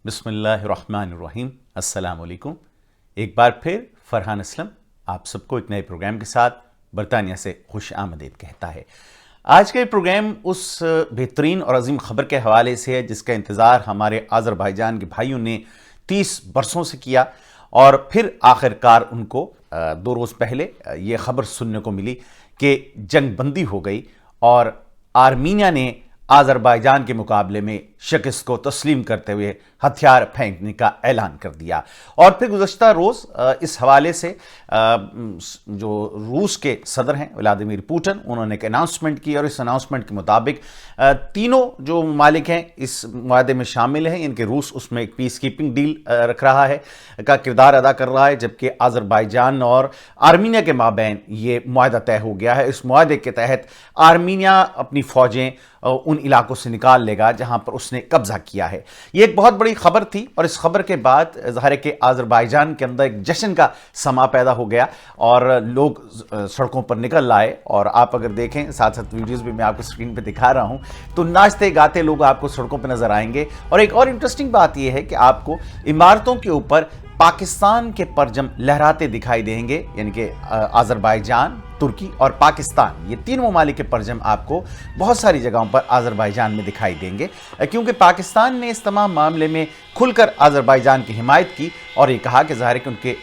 بسم اللہ الرحمن الرحیم۔ السلام علیکم۔ ایک بار پھر فرحان اسلم آپ سب کو ایک نئے پروگرام کے ساتھ برطانیہ سے خوش آمدید کہتا ہے۔ آج کا یہ پروگرام اس بہترین اور عظیم خبر کے حوالے سے ہے جس کا انتظار ہمارے آذربائیجان کے بھائیوں نے 30 برسوں سے کیا، اور پھر آخرکار ان کو 2 روز پہلے یہ خبر سننے کو ملی کہ جنگ بندی ہو گئی اور آرمینیا نے آذربائیجان کے مقابلے میں شکست کو تسلیم کرتے ہوئے ہتھیار پھینکنے کا اعلان کر دیا۔ اور پھر گزشتہ روز اس حوالے سے جو روس کے صدر ہیں ولادیمیر پوٹن، انہوں نے ایک اناؤنسمنٹ کی، اور اس اناؤنسمنٹ کے مطابق تینوں جو ممالک ہیں اس معاہدے میں شامل ہیں، ان کے روس اس میں ایک پیس کیپنگ ڈیل رکھ رہا ہے کا کردار ادا کر رہا ہے، جبکہ آذربائیجان اور آرمینیا کے مابین یہ معاہدہ طے ہو گیا ہے۔ اس معاہدے کے تحت آرمینیا اپنی فوجیں ان علاقوں سے نکال لے گا جہاں پر اس نے قبضہ کیا ہے۔ یہ ایک بہت بڑی خبر تھی، اور اس خبر کے بعد ظاہر ہے کہ آذربائیجان کے اندر ایک جشن کا سما پیدا ہو گیا اور لوگ سڑکوں پر نکل آئے۔ اور آپ اگر دیکھیں ساتھ ساتھ ویڈیوز بھی میں آپ کو اسکرین پہ دکھا رہا ہوں، تو ناچتے گاتے لوگ آپ کو سڑکوں پہ نظر آئیں گے۔ اور ایک اور انٹرسٹنگ بات یہ ہے کہ آپ کو عمارتوں کے اوپر پاکستان کے پرچم لہراتے دکھائی دیں گے، یعنی کہ آذربائیجان، ترکی اور پاکستان، یہ 3 ممالک کے پرچم آپ کو بہت ساری جگہوں پر آذربائیجان میں دکھائی دیں گے، کیونکہ پاکستان نے اس تمام معاملے میں کھل کر آذربائیجان کی حمایت کی اور یہ کہا کہ ظاہر ہے کہ ان کے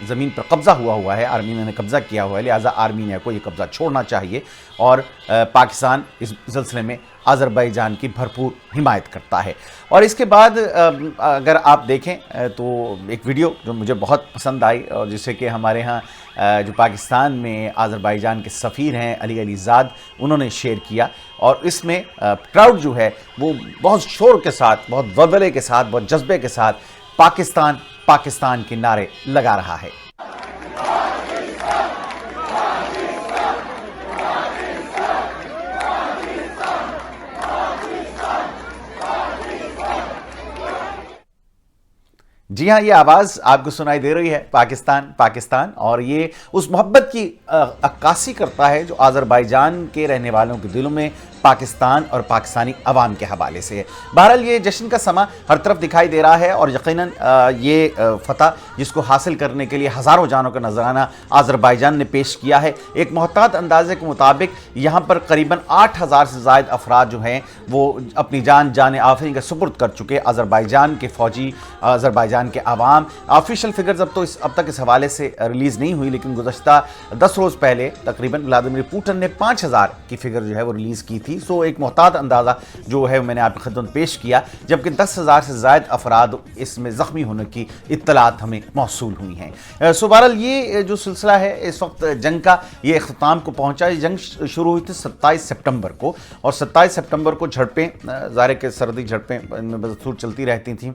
زمین پر قبضہ ہوا ہے، آرمینیا نے قبضہ کیا ہوا ہے، لہٰذا آرمینیا کو یہ قبضہ چھوڑنا چاہیے، اور پاکستان اس سلسلے میں آذربائیجان کی بھرپور حمایت کرتا ہے۔ اور اس کے بعد اگر آپ دیکھیں تو ایک ویڈیو جو مجھے بہت پسند آئی، اور جسے کہ ہمارے ہاں جو پاکستان میں آذربائیجان کے سفیر ہیں علی زاد، انہوں نے شیئر کیا، اور اس میں کراؤڈ جو ہے وہ بہت شور کے ساتھ، بہت ولولے کے ساتھ، بہت جذبے کے ساتھ پاکستان پاکستان کے نعرے لگا رہا ہے۔ جی ہاں، یہ آواز آپ کو سنائی دے رہی ہے، پاکستان پاکستان، اور یہ اس محبت کی عکاسی کرتا ہے جو آذربائیجان کے رہنے والوں کے دلوں میں پاکستان اور پاکستانی عوام کے حوالے سے ہے۔ بہرحال یہ جشن کا سما ہر طرف دکھائی دے رہا ہے، اور یقیناً یہ فتح جس کو حاصل کرنے کے لیے ہزاروں جانوں کا نذرانہ آذربائیجان نے پیش کیا ہے۔ ایک محتاط اندازے کے مطابق یہاں پر قریباً 8000 سے زائد افراد جو ہیں وہ اپنی جان آفرین کا سپرد کر چکے۔ آذربائیجان کے فوجی، آذربائیجان کے عوام، آفیشیل فگرز اب تک اس حوالے سے ریلیز نہیں ہوئی، لیکن گزشتہ 10 روز پہلے تقریباً ولادیمیر پوٹن نے 5000 کی فگر جو ہے وہ ریلیز کی تھی۔ سو ایک محتاط اندازہ جو ہے میں نے آپ کی خدمت میں پیش کیا، جبکہ 10,000 سے زائد افراد اس میں زخمی ہونے کی اطلاعات ہمیں موصول ہوئی ہیں۔ سو بہرحال یہ جو سلسلہ ہے اس وقت جنگ کا، یہ اختتام کو پہنچا۔ یہ جنگ شروع ہوئی تھی 27 سپٹمبر کو، اور 27 سپٹمبر کو جھڑپیں، ظاہر کہ سردی جھڑپیں ان میں بدستور چلتی رہتی تھیں،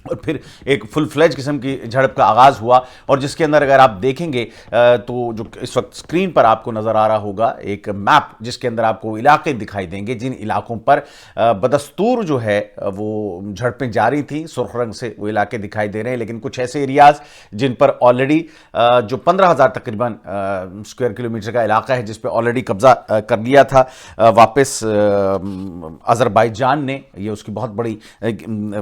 اور پھر ایک فل فلیج قسم کی جھڑپ کا آغاز ہوا، اور جس کے اندر اگر آپ دیکھیں گے تو جو اس وقت سکرین پر آپ کو نظر آ رہا ہوگا ایک میپ، جس کے اندر آپ کو علاقے دکھائی دیں گے جن علاقوں پر بدستور جو ہے وہ جھڑپیں جاری تھیں، سرخ رنگ سے وہ علاقے دکھائی دے رہے ہیں، لیکن کچھ ایسے ایریاز جن پر آلریڈی جو 15,000 تقریباً اسکوائر کلومیٹر کا علاقہ ہے جس پہ آلریڈی قبضہ کر لیا تھا واپس آذربائیجان نے، یہ اس کی بہت بڑی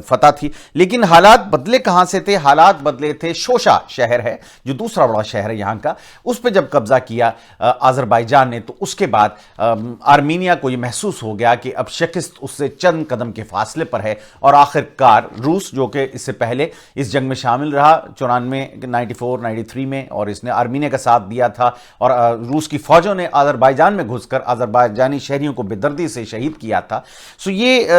فتح تھی۔ لیکن حالات بدلے کہاں سے تھے؟ حالات بدلے تھے شوشا شہر ہے جو دوسرا بڑا شہر ہے یہاں کا، اس پہ جب قبضہ کیا آذربائیجان نے، تو اس کے بعد آرمینیا کو یہ محسوس ہو گیا کہ اب شکست اس سے چند قدم کے فاصلے پر ہے، اور آخر کار روس جو کہ اس سے پہلے اس جنگ میں شامل رہا 94-93 میں، اور اس نے آرمینیا کا ساتھ دیا تھا، اور روس کی فوجوں نے آذربائیجان میں گھس کر آذربائیجانی شہریوں کو بے دردی سے شہید کیا تھا۔ سو یہ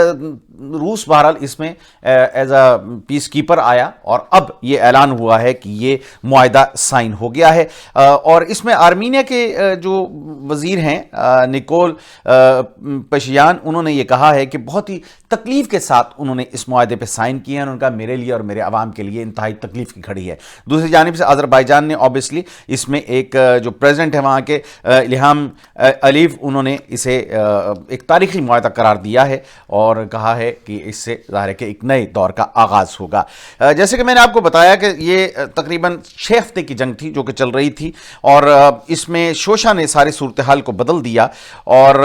روس بہرحال اس میں ایز اے پیس کیپر آیا، اور اب یہ اعلان ہوا ہے کہ یہ معاہدہ سائن ہو گیا ہے۔ اور اس میں آرمینیا کے جو وزیر ہیں نکول پشیان، انہوں نے یہ کہا ہے کہ بہت ہی تکلیف کے ساتھ انہوں نے اس معاہدے پہ سائن کیا ہے، انہوں نے کہا میرے لیے اور میرے عوام کے لیے انتہائی تکلیف کی گھڑی ہے۔ دوسری جانب سے آذربائیجان نے اوبیسلی اس میں ایک جو پریزیڈنٹ ہے وہاں کے الہام علیف، انہوں نے اسے ایک تاریخی معاہدہ قرار دیا ہے، اور کہا ہے کہ اس سے ظاہر ہے کہ ایک نئے دور کا آغاز आगाज होगा। जैसे कि मैंने आपको बताया कि ये तकरीबन 6 हफ्ते की जंग थी जो कि चल रही थी, और इसमें शोशा ने सारी सूरत हाल को बदल दिया। और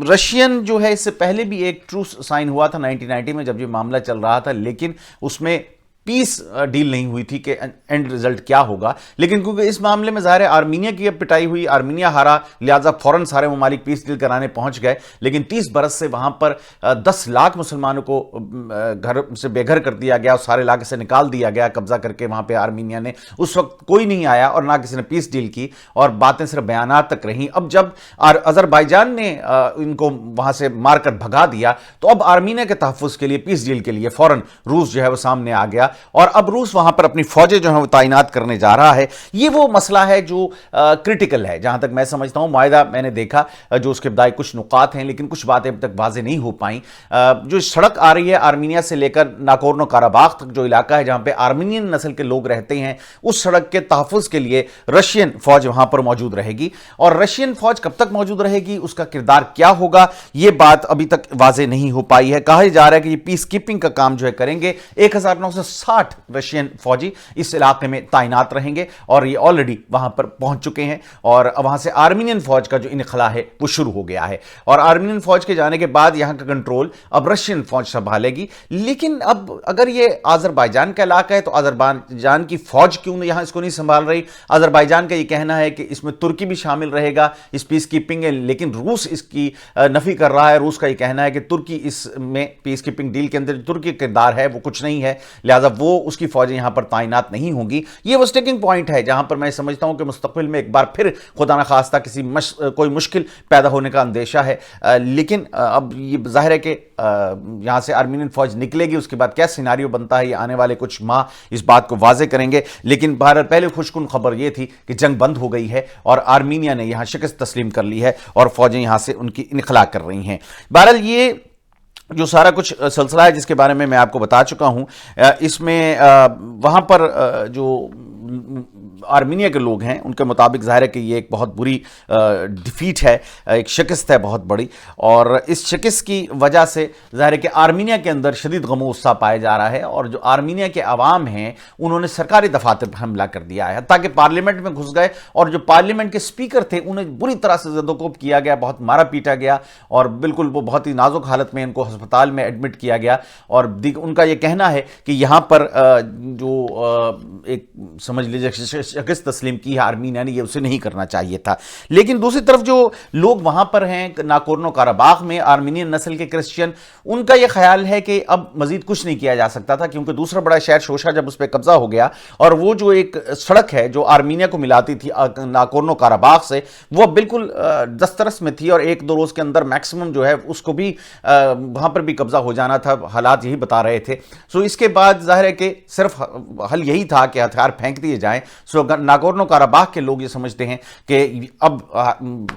रशियन जो है, इससे पहले भी एक ट्रूस साइन हुआ था 1990 में जब ये मामला चल रहा था, लेकिन उसमें पीस डील नहीं हुई थी कि एंड रिजल्ट क्या होगा। लेकिन क्योंकि इस मामले में ज़ाहिर है आर्मीनिया की अब पिटाई हुई, आर्मीनिया हारा, लिहाजा फौरन सारे ममालिक पीस डील कराने पहुंच गए। लेकिन 30 बरस से वहां पर 10 लाख मुसलमानों को घर से बेघर कर दिया गया और सारे इलाके से निकाल दिया गया कब्जा करके वहां पे आर्मीनिया ने। उस वक्त कोई नहीं आया और ना किसी ने पीस डील की, और बातें सिर्फ बयानात तक रहीं। अब जब अजरबैजान ने इनको वहां से मारकर भगा दिया, तो अब आर्मीनिया के तहफ़्फ़ुज़ के लिए, पीस डील के लिए फौरन रूस जो है वो सामने आ गया, और अब रूस वहां पर अपनी फौजें जो है वो तैनात करने जा रहा है। ये वो मसला है जो क्रिटिकल है, जहां तक मैं समझता हूं। मुआहिदा मैंने देखा जो उसके बदाई कुछ नुकात हैं, लेकिन कुछ बातें अब तक वाज़ेह नहीं हो पाई। जो सड़क आ रही है आर्मीनिया से लेकर नाकोर्नो काराबाख तक, जो इलाका है जहां पे आर्मीनियन नस्ल के लोग रहते हैं, उस सड़क के तहफ़्फ़ुज़ के लिए रशियन फौज वहां पर मौजूद रहेगी। और रशियन फौज कब तक मौजूद रहेगी, उसका किरदार क्या होगा, यह बात अभी तक वाज़ेह नहीं हो पाई है। कहा जा रहा है कि ये पीस कीपिंग का काम जो है करेंगे। 1960 रशियन फौजी इस इलाके में तैनात रहेंगे, और ये ऑलरेडी वहां पर पहुंच चुके हैं, और वहां से आर्मीनियन फौज का जो इनखला है वो शुरू हो गया है। और आर्मीनियन फौज के जाने के बाद यहां का कंट्रोल अब रशियन फौज संभालेगी। लेकिन अब अगर ये अजरबैजान का इलाका है, तो अजरबैजान की फौज क्यों यहां इसको नहीं संभाल रही? अजरबैजान का ये कहना है कि इसमें तुर्की भी शामिल रहेगा इस पीस कीपिंग में, लेकिन रूस इसकी नफी कर रहा है। रूस का ये कहना है कि तुर्की इसमें पीस कीपिंग डील के अंदर तुर्की का किरदार है वो कुछ नहीं है, लिहाजा वो उसकी फौजें यहां पर तैनात नहीं होंगी। ये वो स्टिकिंग पॉइंट है जहां पर मैं समझता हूं कि मुस्तकबिल में एक बार फिर खुदा न खास्ता कोई मुश्किल पैदा होने का अंदेशा है। लेकिन अब ये जाहिर है कि यहां से आर्मीनियन फौज निकलेगी, उसके बाद क्या सिनारियो बनता है ये आने वाले कुछ माह इस बात को वाज़ेह करेंगे। लेकिन बहरहाल पहले खुशकुन खबर ये थी कि जंग बंद हो गई है और आर्मीनिया ने यहां शिकस्त तस्लीम कर ली है और फौजें यहां से उनकी इनखला कर रही हैं। बहरहाल ये जो सारा कुछ सिलसिला है जिसके बारे में मैं आपको बता चुका हूं, इसमें वहां पर जो आर्मीनिया के लोग हैं उनके मुताबिक जाहिर है कि ये एक बहुत बुरी डिफीट है, एक शिकस्त है बहुत बड़ी, और इस शिकस्त की वजह से जाहिर है कि आर्मीनिया के अंदर शदीद गमो-गुस्सा पाया जा रहा है। और जो आर्मीनिया के अवाम हैं उन्होंने सरकारी दफातर पर हमला कर दिया है, ताकि पार्लियामेंट में घुस गए, और जो पार्लियामेंट के स्पीकर थे उन्हें बुरी तरह से ज़दोकोब किया गया, बहुत मारा पीटा गया, और बिल्कुल वो बहुत ही नाजुक हालत में इनको अस्पताल में एडमिट किया गया। और उनका ये कहना है कि यहाँ पर जो एक समझ लीजिए शिकस्त तस्लीम की है आर्मीनिया ने, ये उसे नहीं करना चाहिए था। लेकिन दूसरी तरफ जो लोग वहां पर हैं नाकोर्नो काराबाख में, आर्मीनियन नस्ल के क्रिश्चियन, उनका यह ख्याल है कि अब मजीद कुछ नहीं किया जा सकता था, क्योंकि दूसरा बड़ा शहर शोशा जब उस पर कब्जा हो गया, और वो जो एक सड़क है जो आर्मीनिया को मिलाती थी नाकोर्नो काराबाख से, वो बिल्कुल दस्तरस में थी, और 1-2 रोज के अंदर मैक्सिमम जो है उसको भी वहां पर भी कब्जा हो जाना था, हालात यही बता रहे थे। सो इसके बाद जाहिर है कि सिर्फ हल यही था कि हथियार फेंक दिए जाएं। सो नागोर्नो काराबाख के लोग ये समझते हैं कि अब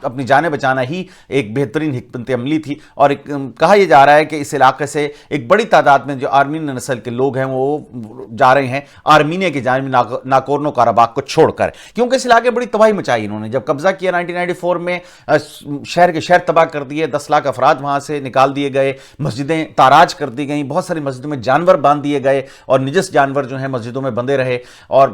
अपनी जानें बचाना ही एक बेहतरीन हिकमत अमली थी, और कहा यह जा रहा है कि इस इलाके से एक बड़ी तादाद में जो आर्मीनियन नस्ल के लोग हैं वो जा रहे हैं आर्मीनिया की जानिब नागोर्नो काराबाख को छोड़कर, क्योंकि इस इलाके बड़ी तबाही मचाई इन्होंने। जब कब्जा किया 1994 में, शहर के शहर तबाह कर दिए, 10 लाख अफराद वहां से निकाल दिए गए, मस्जिदें ताराज कर दी गई, बहुत सारी मस्जिदों में जानवर बांध दिए गए, और निजस जानवर जो हैं मस्जिदों में बंधे रहे, और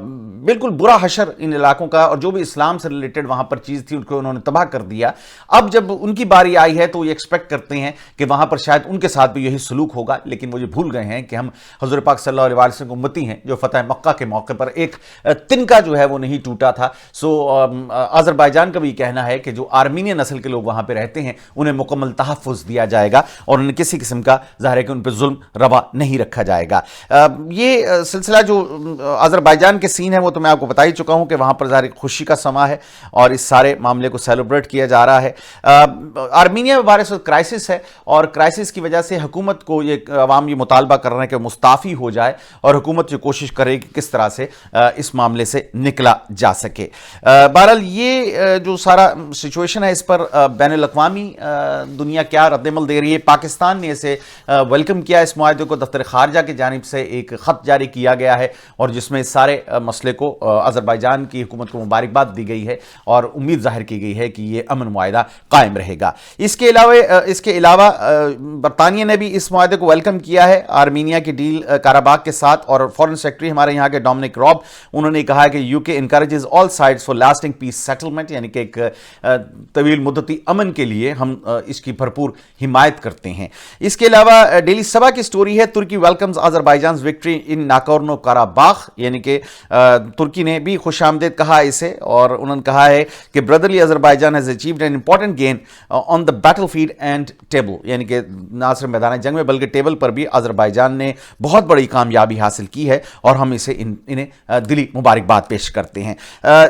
बिल्कुल बुरा हशर इन इलाकों का, और जो भी इस्लाम से रिलेटेड वहां पर चीज थी उनको उन्होंने तबाह कर दिया। अब जब उनकी बारी आई है तो ये एक्सपेक्ट करते हैं कि वहां पर शायद उनके साथ भी यही सलूक होगा, लेकिन वो ये भूल गए हैं कि हम हुज़ूर पाक सल्लल्लाहु अलैहि वसल्लम की उम्मती हैं, जो फतह मक्का के मौके पर एक तिनका जो है वो नहीं टूटा था। सो अजरबैजान का भी कहना है कि जो आर्मीनियन नस्ल के लोग वहां पर रहते हैं उन्हें मुकम्मल तहफ़्फ़ुज़ दिया जाएगा, और उन्हें किसी किस्म का ज़ाहिर है कि उन पर जुल्म रवा नहीं रखा जाएगा। ये सिलसिला जो अजरबैजान के सीन है वो तो मैं आपको बता ही चुका हूं कि वहां पर ज़ाहिर खुशी का समा है और इस सारे मामले को सेलिब्रेट किया जा रहा है। आर्मीनिया में बारिश क्राइसिस है, और क्राइसिस की वजह से हुकूमत को ये अवाम ये मुतालबा कर रहे हैं कि मुस्ताफ़ी हो जाए, और हुकूमत ये कोशिश करे कि किस तरह से इस मामले से निकला जा सके। बहरहाल ये जो सारा सिचुएशन है इस पर बैनुल-अक़वामी दुनिया क्या रद्दमल दे रही है। पाकिस्तान ने इसे वेलकम किया, इस मुआहदे को दफ्तर खारजा की जानिब से एक ख़त जारी किया गया है, और जिसमें सारे मसले को आज़रबाईजान की हुकूमत को मुबारकबाद दी गई है और उम्मीद जाहिर की गई है कि ये अमन मुआहिदा कायम रहेगा। इसके अलावा बरतानिया ने भी इस मुआहिदे को वेलकम किया है आर्मीनिया की डील काराबाग के साथ, और फॉरेन सेक्रेटरी हमारे यहाँ के डोमिनिक रॉब, उन्होंने कहा है कि UK encourages all sides for lasting peace settlement, यानी कि एक तवील मुद्दती अमन के लिए हम इसकी भरपूर हिमायत करते हैं। इसके अलावा डेली सबा की स्टोरी है, Turkey welcomes Azerbaijan victory in Nagorno Karabakh, यानी कि तुर्की ने भी खुशामदीद कहा इसे, और उन्होंने कहा है कि brotherly Azerbaijan has achieved an important gain on the battlefield and table, यानी कि ना सिर्फ मैदान जंग में बल्कि टेबल पर भी आज़रबाईजान ने बहुत बड़ी कामयाबी हासिल की है, और हम इसे इन्हें दिली मुबारकबाद पेश करते हैं।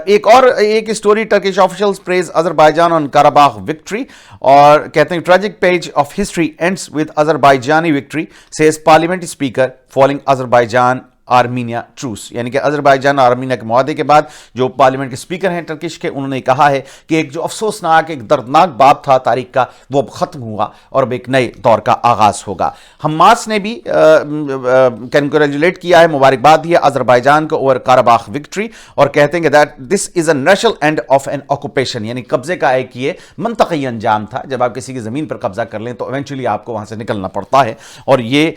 एक story, Turkish officials praise Azerbaijan on Karabakh victory, और कहते हैं tragic page of history ends with Azerbaijani victory, says parliamentary speaker following Azerbaijan Armenia truce, यानी कि अज़रबाईजान और आर्मीनिया के मुआहदे के बाद जो पार्लियामेंट के स्पीकर हैं टर्किश के, उन्होंने कहा है कि एक जो अफसोसनाक, एक दर्दनाक बाब था तारीख का, वो अब खत्म हुआ और अब एक नए दौर का आगाज होगा। हमास ने भी कंग्रेचुलेट किया है, मुबारकबाद दी है आज़रबाईजान को ओवर काराबाख विक्ट्री, और कहते हैं कि that this is a natural end of N occupation, यानी कब्जे का एक ये मंतकी अंजाम था। जब आप किसी की जमीन पर कब्जा कर लें तो इवेंचुअली आपको वहां से निकलना पड़ता है, और ये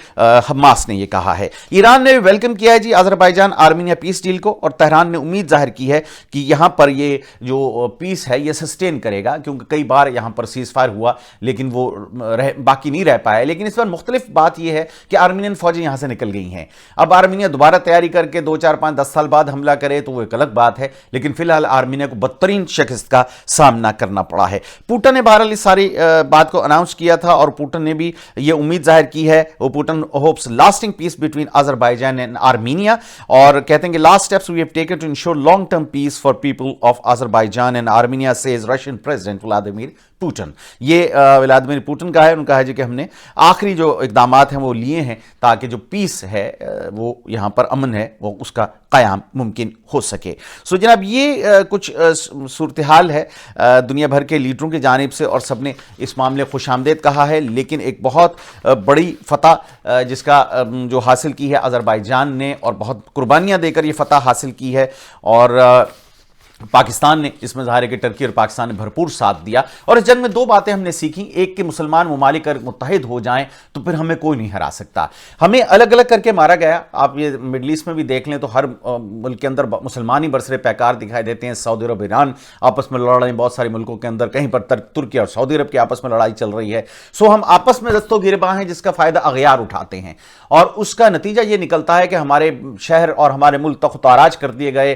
हमास ने ये कहा है। ईरान ने भी वेलकम किया है जी आज़रबाईजान आर्मीनिया पीस डील को, और तेहरान ने उम्मीद जाहिर की है कि यहां पर ये जो पीस है ये सस्टेन करेगा, क्योंकि कई बार यहां पर सीज फायर हुआ लेकिन वो बाकी नहीं रह पाया। लेकिन इस बार मुख्तलिफ बात यह है कि आर्मीनियन फौजें यहां से निकल गई हैं। अब आर्मीनिया दोबारा तैयारी करके 2, 4, 5, 10 साल बाद हमला करे तो वो एक अलग बात है, लेकिन फिलहाल आर्मीनिया को बदतरीन शिकस्त का सामना करना पड़ा है। पुतिन ने बहरहाल इस सारी बात को अनाउंस किया था, और पुतिन ने भी ये उम्मीद जाहिर की है, वो Putin hopes lasting peace between Azerbaijan and Armenia, और कहते हैं कि last steps we have taken to ensure long term peace for people of Azerbaijan and Armenia, says Russian president Vladimir Putin. ये व्लादिमीर पुतिन का है, उनका है जी कि हमने आखिरी जो इक़दामात हैं वो लिए हैं ताकि जो पीस है वो यहाँ पर अमन है वो उसका क़याम मुमकिन हो सके। सो जनाब ये कुछ सूरत हाल है दुनिया भर के लीडरों की जानिब से, और सबने इस मामले खुशामदीद कहा है। लेकिन एक बहुत बड़ी फतह जिसका जो हासिल की है आज़रबाईजान ने, और बहुत कुर्बानियाँ देकर ये फतह हासिल की है, और पाकिस्तान ने इसमें ज़ाहिर है कि टर्की और पाकिस्तान ने भरपूर साथ दिया। और इस जंग में दो बातें हमने सीखी, एक कि मुसलमान ममालिक अगर मुत्तहिद हो जाएं तो फिर हमें कोई नहीं हरा सकता। हमें अलग अलग करके मारा गया, आप ये मिडल ईस्ट में भी देख लें तो हर मुल्क के अंदर मुसलमान ही बरसरे पैकार दिखाई देते हैं। सऊदी अरब, ईरान आपस में लड़ रहे हैं, बहुत सारे मुल्कों के अंदर, कहीं पर तुर्की और सऊदी अरब की आपस में लड़ाई चल रही है। सो हम आपस में दस्तों गिरबां हैं जिसका फ़ायदा अगयार उठाते हैं, और उसका नतीजा ये निकलता है कि हमारे शहर और हमारे मुल्क तख्त ताराज कर दिए गए,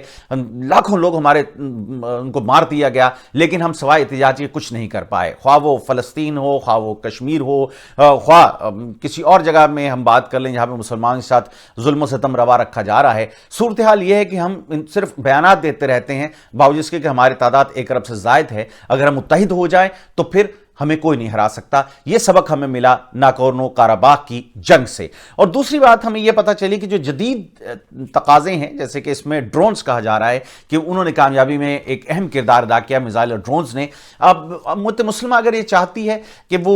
लाखों लोग हमारे उनको मार दिया गया, लेकिन हम सवाए एहतिजाज के कुछ नहीं कर पाए। ख्वाह वो फ़लस्तीन हो, ख्वाह वो कश्मीर हो, ख्वाह किसी और जगह में हम बात कर लें जहाँ पे मुसलमान के साथ जुल्म सितम रवा रखा जा रहा है। सूरत हाल ये है कि हम सिर्फ बयानात देते रहते हैं, बावजूद इसके कि हमारी तादाद 1 अरब से ज़ायद है। अगर हम मुत्तहिद हो जाएं तो फिर हमें कोई नहीं हरा सकता। यह सबक हमें मिला नागोर्नो काराबाख की जंग से। और दूसरी बात हमें यह पता चली कि जो जदीद तकाजे हैं, जैसे कि इसमें ड्रोन्स कहा जा रहा है कि उन्होंने कामयाबी में एक अहम किरदार अदा किया, मिसाइल और ड्रोन्स ने। अब उम्मत मुस्लिमा अगर ये चाहती है कि वो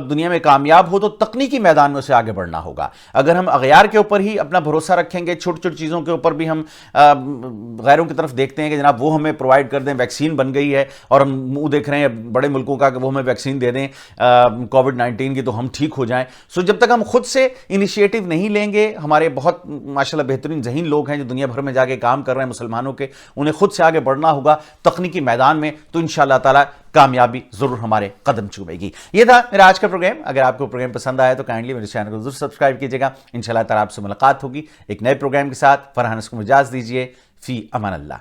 दुनिया में कामयाब हो तो तकनीकी मैदान में उसे आगे बढ़ना होगा। अगर हम अगयार के ऊपर ही अपना भरोसा रखेंगे, छोटी छोटी चीज़ों के ऊपर भी हम गैरों की तरफ देखते हैं कि जनाब वो हमें प्रोवाइड कर दें, वैक्सीन बन गई है और हम मुंह देख रहे हैं बड़े मुल्कों का कि वो हमें वैक्सीन दे दें कोविड-19 की तो हम ठीक हो जाएं। सो जब तक हम खुद से इनिशिएटिव नहीं लेंगे, हमारे बहुत माशाल्लाह बेहतरीन ज़हीन लोग हैं जो दुनिया भर में जाके काम कर रहे हैं मुसलमानों के, उन्हें खुद से आगे बढ़ना होगा तकनीकी मैदान में, तो इंशाअल्लाह ताला कामयाबी जरूर हमारे कदम चूमेगी। ये था मेरा आज का प्रोग्राम। अगर आपको प्रोग्राम पसंद आया तो काइंडली मेरे चैनल को जरूर सब्सक्राइब कीजिएगा। इंशाअल्लाह ताला आपसे मुलाकात होगी एक नए प्रोग्राम के साथ। फरहान को इजाज़त दीजिए। फी अमान अल्लाह।